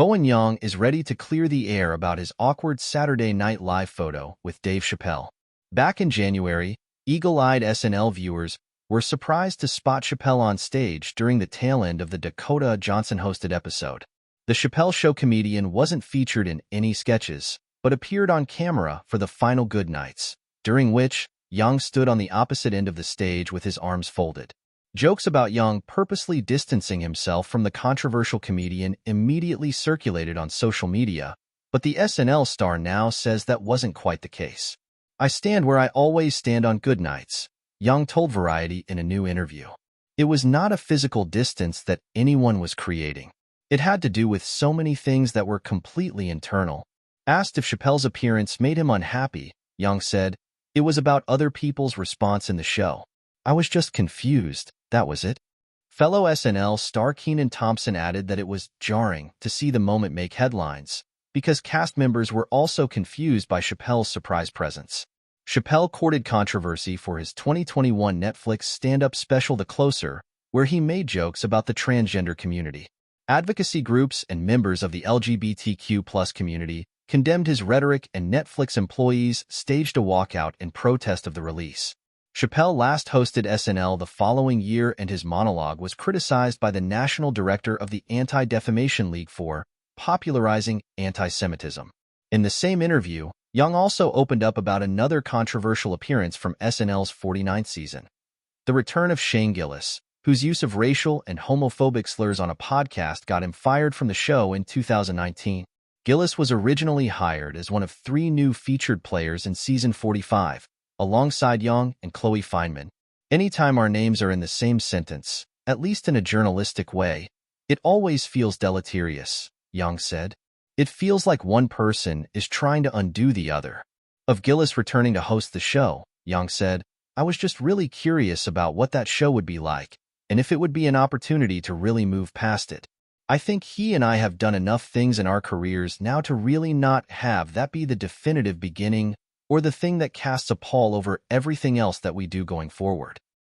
Bowen Yang is ready to clear the air about his awkward Saturday Night Live photo with Dave Chappelle. Back in January, eagle-eyed SNL viewers were surprised to spot Chappelle on stage during the tail end of the Dakota Johnson-hosted episode. The Chappelle Show comedian wasn't featured in any sketches, but appeared on camera for the final Good Nights, during which Yang stood on the opposite end of the stage with his arms folded. Jokes about Yang purposely distancing himself from the controversial comedian immediately circulated on social media, but the SNL star now says that wasn't quite the case. "I stand where I always stand on Good Nights," Yang told Variety in a new interview. It was not a physical distance that anyone was creating. It had to do with so many things that were completely internal. Asked if Chappelle's appearance made him unhappy, Yang said, "It was about other people's response in the show. I was just confused, that was it." Fellow SNL star Kenan Thompson added that it was jarring to see the moment make headlines, because cast members were also confused by Chappelle's surprise presence. Chappelle courted controversy for his 2021 Netflix stand-up special The Closer, where he made jokes about the transgender community. Advocacy groups and members of the LGBTQ+ community condemned his rhetoric, and Netflix employees staged a walkout in protest of the release. Chappelle last hosted SNL the following year, and his monologue was criticized by the national director of the Anti-Defamation League for popularizing anti-Semitism. In the same interview, Yang also opened up about another controversial appearance from SNL's 49th season: the return of Shane Gillis, whose use of racial and homophobic slurs on a podcast got him fired from the show in 2019. Gillis was originally hired as one of 3 new featured players in season 45, alongside Yang and Chloe Fineman. "Anytime our names are in the same sentence, at least in a journalistic way, it always feels deleterious," Yang said. "It feels like one person is trying to undo the other." Of Gillis returning to host the show, Yang said, "I was just really curious about what that show would be like, and if it would be an opportunity to really move past it. I think he and I have done enough things in our careers now to really not have that be the definitive beginning or the thing that casts a pall over everything else that we do going forward."